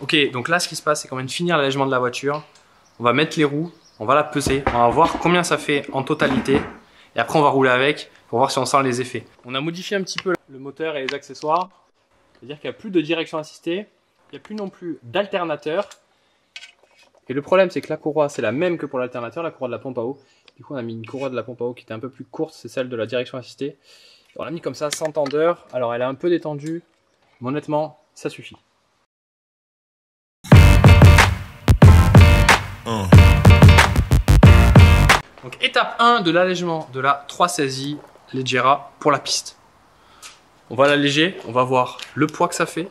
Ok, donc là ce qui se passe c'est qu'on vient de finir l'allègement de la voiture. On va mettre les roues, on va la peser, on va voir combien ça fait en totalité. Et après on va rouler avec pour voir si on sent les effets. On a modifié un petit peu le moteur et les accessoires. C'est-à-dire qu'il n'y a plus de direction assistée, il n'y a plus non plus d'alternateur. Et le problème c'est que la courroie c'est la même que pour l'alternateur, la courroie de la pompe à eau. Du coup on a mis une courroie de la pompe à eau qui était un peu plus courte, c'est celle de la direction assistée. On l'a mis comme ça sans tendeur, alors elle est un peu détendue, mais honnêtement ça suffit. Donc étape 1 de l'allègement de la 316i Leggera pour la piste. On va l'alléger, on va voir le poids que ça fait,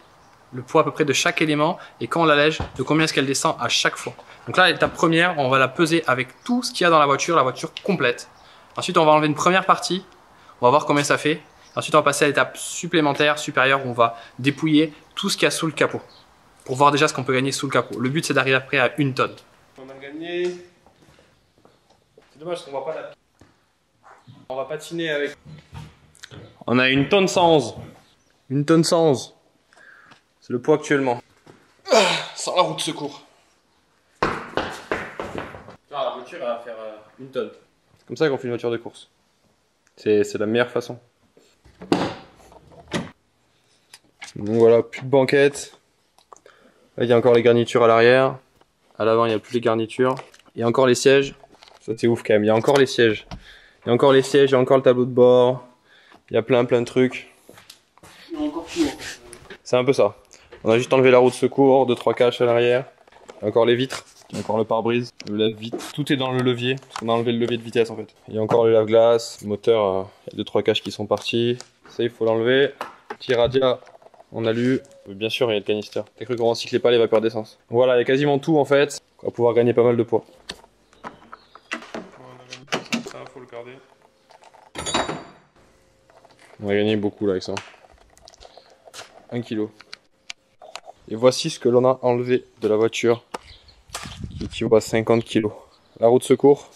le poids à peu près de chaque élément et quand on l'allège, de combien est-ce qu'elle descend à chaque fois. Donc là, l'étape première, on va la peser avec tout ce qu'il y a dans la voiture complète. Ensuite, on va enlever une première partie, on va voir combien ça fait. Ensuite, on va passer à l'étape supplémentaire, supérieure, où on va dépouiller tout ce qu'il y a sous le capot pour voir déjà ce qu'on peut gagner sous le capot. Le but, c'est d'arriver après à 1 tonne. On a gagné. C'est dommage qu'on voit pas la. On va patiner avec. On a 1 tonne 111. 1 tonne 111. C'est le poids actuellement. Sans la roue de secours. La voiture elle va faire 1 tonne. C'est comme ça qu'on fait une voiture de course. C'est la meilleure façon. Donc voilà, plus de banquette. Là il y a encore les garnitures à l'arrière. À l'avant il n'y a plus les garnitures. Il y a encore les sièges. Ça c'est ouf quand même. Il y a encore les sièges. Il y a encore les sièges, il y a encore le tableau de bord. Il y a plein de trucs. Il y a encore tout. C'est un peu ça. On a juste enlevé la roue de secours, 2-3 caches à l'arrière. Il y a encore les vitres. Il y a encore le pare-brise, le lave-vitre. Tout est dans le levier. Parce qu'on a enlevé le levier de vitesse en fait. Il y a encore le lave-glace. Le moteur, il y a 2-3 caches qui sont parties. Ça il faut l'enlever. Petit radia. On a lu. Bien sûr, il y a le canister. T'as cru qu'on recyclait pas les vapeurs d'essence. Voilà, il y a quasiment tout en fait. On va pouvoir gagner pas mal de poids. Ça, faut le garder. On va gagner beaucoup là avec ça. 1 kg. Et voici ce que l'on a enlevé de la voiture. Qui équivaut à 50 kg. La roue de secours.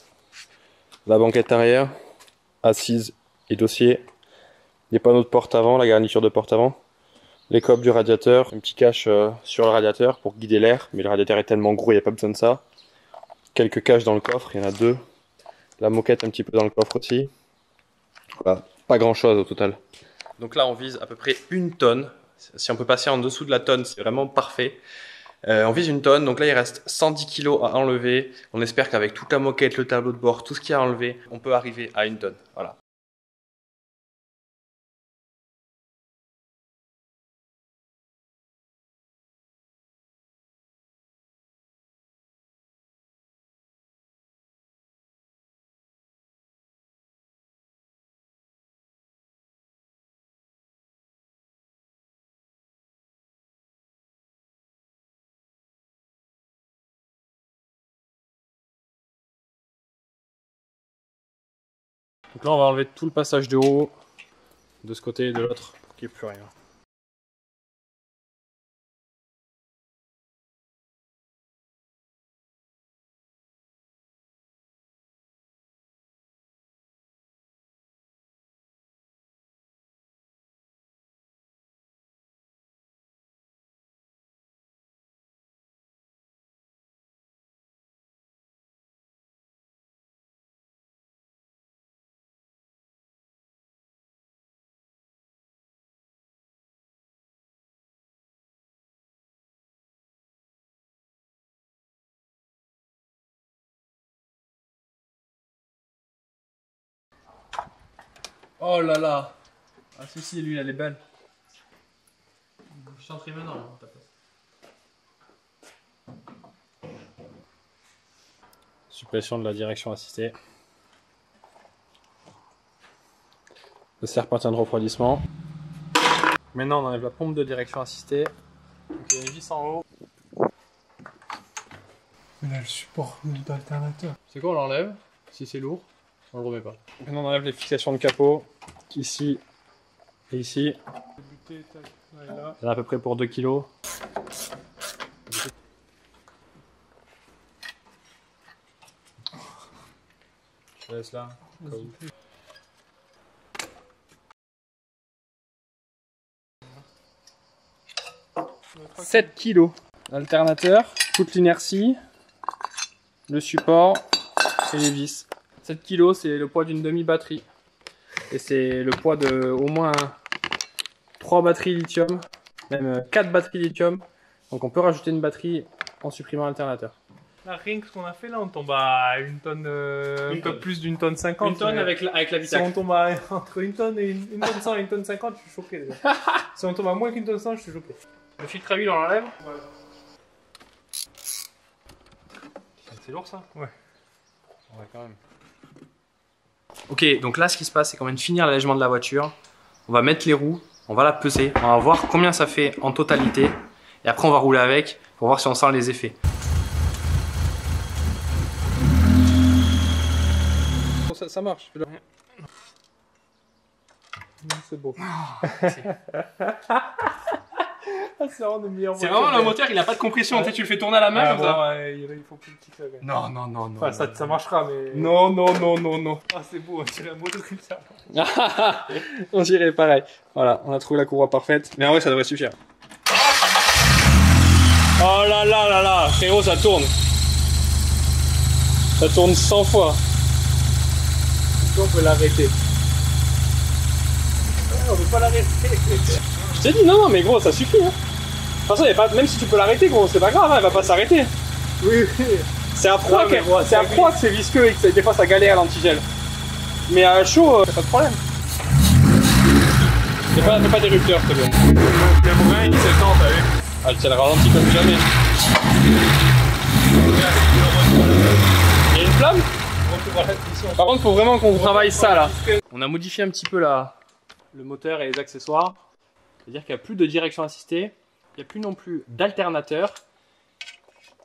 La banquette arrière. Assise et dossier. Les panneaux de porte avant, la garniture de porte avant. Les copes du radiateur. Un petit cache sur le radiateur pour guider l'air. Mais le radiateur est tellement gros, il n'y a pas besoin de ça. Quelques caches dans le coffre, il y en a 2. La moquette un petit peu dans le coffre aussi. Voilà, pas grand chose au total. Donc là on vise à peu près 1 tonne. Si on peut passer en dessous de la tonne, c'est vraiment parfait. On vise 1 tonne, donc là il reste 110 kg à enlever. On espère qu'avec toute la moquette, le tableau de bord, tout ce qu'il y a à enlever, on peut arriver à 1 tonne. Voilà. Donc là on va enlever tout le passage de haut, de ce côté et de l'autre, pour qu'il n'y ait plus rien. Oh là là. Ah si, lui elle est belle. Je t'en prie maintenant, hein, ta place. Suppression de la direction assistée. Le serpentin de refroidissement. Maintenant on enlève la pompe de direction assistée. Donc il y a une vis en haut. Mais là le support d'alternateur. C'est quoi, on l'enlève? Si c'est lourd, on le remet pas. Maintenant on enlève les fixations de capot. Ici et ici. Il y en a à peu près pour 2 kg. Je laisse là. 7 kg. Alternateur, toute l'inertie, le support et les vis. 7 kg, c'est le poids d'une demi-batterie. Et c'est le poids de au moins 3 batteries lithium, même 4 batteries lithium. Donc on peut rajouter une batterie en supprimant l'alternateur. Là, rien que ce qu'on a fait là, on tombe à une tonne, un peu plus d'une tonne 50. Une tonne avec la Si Vitac. on tombe à entre une tonne et une tonne 100 et une tonne 50, je suis choqué déjà. Si on tombe à moins qu'une tonne 100, je suis choqué. Le filtre à huile, on l'enlève. Ouais. C'est lourd ça? Ouais. Ouais, quand même. Ok, donc là, ce qui se passe, c'est qu'on vient de finir l'allègement de la voiture. On va mettre les roues, on va la peser, on va voir combien ça fait en totalité. Et après, on va rouler avec pour voir si on sent les effets. Ça marche. C'est beau. C'est vraiment le meilleur. C'est vraiment le moteur, il n'a pas de compression. Ouais. Tu le fais tourner à la main comme ça. Ouais, il faut plus petit que ça. Quand même. Non. Enfin, ça marchera, mais. Non. Ah, c'est beau, on dirait un motoculteur. On dirait pareil. Voilà, on a trouvé la courroie parfaite. Mais en vrai, ça devrait suffire. Oh là là, frérot, ça tourne. Ça tourne 100 fois. On peut l'arrêter. Ouais, on peut pas l'arrêter. Je t'ai dit, non, mais gros, ça suffit. Hein. De toute façon, y a pas... même si tu peux l'arrêter, gros, c'est pas grave, hein, elle va pas s'arrêter. Oui. C'est à froid, Ouais, c'est à froid que c'est visqueux et que des fois ça galère l'antigel. Mais à chaud, pas de problème. Fais pas d'érupteur, s'il te plaît. Il y a moyen, il s'est temps, t'as vu. Ah, elle ralentit comme jamais. Il y a une flamme? Par contre, faut vraiment qu'on travaille ça là. On a modifié un petit peu le moteur et les accessoires. C'est-à-dire qu'il n'y a plus de direction assistée, il n'y a plus non plus d'alternateur.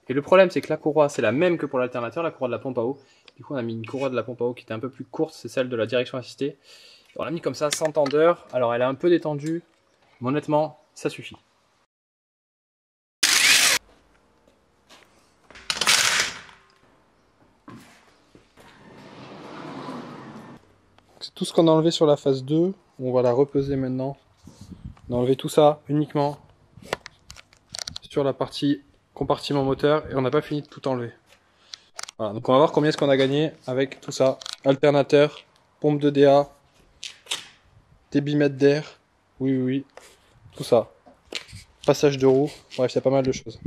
Et le problème, c'est que la courroie, c'est la même que pour l'alternateur, la courroie de la pompe à eau. Du coup, on a mis une courroie de la pompe à eau qui était un peu plus courte, c'est celle de la direction assistée. Et on l'a mis comme ça, sans tendeur. Alors, elle est un peu détendue, mais honnêtement, ça suffit. C'est tout ce qu'on a enlevé sur la phase 2. On va la repeser maintenant. On a enlevé tout ça uniquement sur la partie compartiment moteur et on n'a pas fini de tout enlever. Voilà, donc on va voir combien est-ce qu'on a gagné avec tout ça. Alternateur, pompe de DA, débitmètre d'air, oui, tout ça. Passage de roue, bref, il y a pas mal de choses.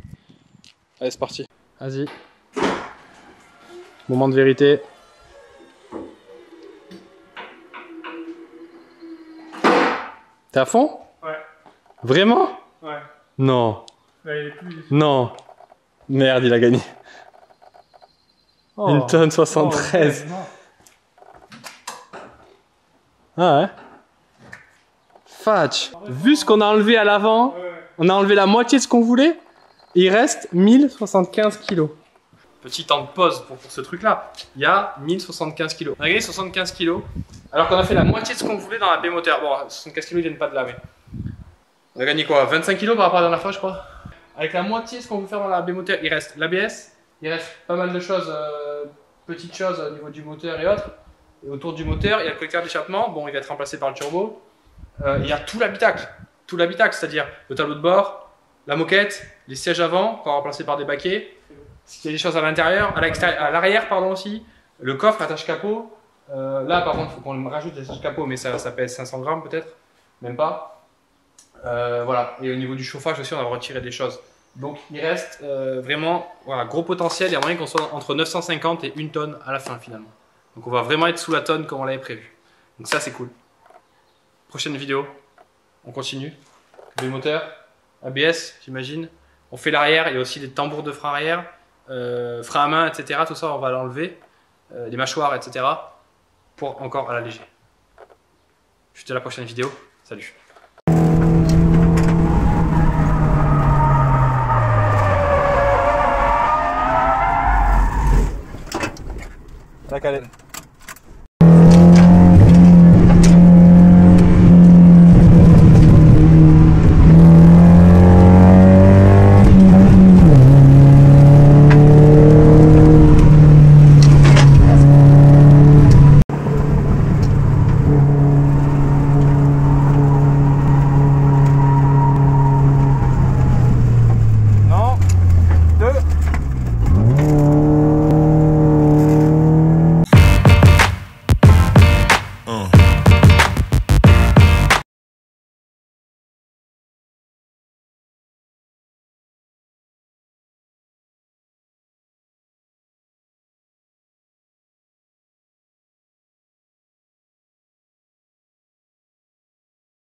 Allez, c'est parti. Vas-y. Moment de vérité. T'es à fond? Ouais. Vraiment? Ouais. Non. Là, il est plus. Non. Merde, il a gagné. Oh. 1 tonne 73. Oh, non. Ah ouais. Fatch. Vu ce qu'on a enlevé à l'avant, Ouais. on a enlevé la moitié de ce qu'on voulait. Et il reste 1075 kilos. Petit temps de pause pour ce truc-là. Il y a 1075 kilos. On a gagné 75 kilos. Alors qu'on a fait la moitié de ce qu'on voulait dans la B-moteur. Bon, 75 kilos, ils viennent pas de là, mais. On a gagné quoi? 25 kilos par rapport à la dernière fois, je crois. Avec la moitié de ce qu'on veut faire dans la B-moteur, il reste l'ABS. Il reste pas mal de choses, petites choses au niveau du moteur et autres. Et autour du moteur, il y a le collecteur d'échappement. Bon, il va être remplacé par le turbo. Il y a tout l'habitacle. Tout l'habitacle, c'est-à-dire le tableau de bord, la moquette, les sièges avant, qu'on va remplacer par des baquets. Il y a des choses à l'intérieur, à l'arrière, pardon aussi. Le coffre, attache capot. Là, par contre, il faut qu'on rajoute des attaches capot, mais ça pèse 500 grammes peut-être. Même pas. Voilà. Et au niveau du chauffage aussi, on a retiré des choses. Donc, il reste vraiment voilà, gros potentiel. Il y a moyen qu'on soit entre 950 et 1 tonne à la fin finalement. Donc, on va vraiment être sous la tonne comme on l'avait prévu. Donc, ça, c'est cool. Prochaine vidéo, on continue. Le moteur, ABS, j'imagine. On fait l'arrière, il y a aussi des tambours de frein arrière, frein à main, etc. Tout ça, on va l'enlever. Les mâchoires, etc. Pour encore à l'alléger. Je te dis à la prochaine vidéo. Salut. La calène.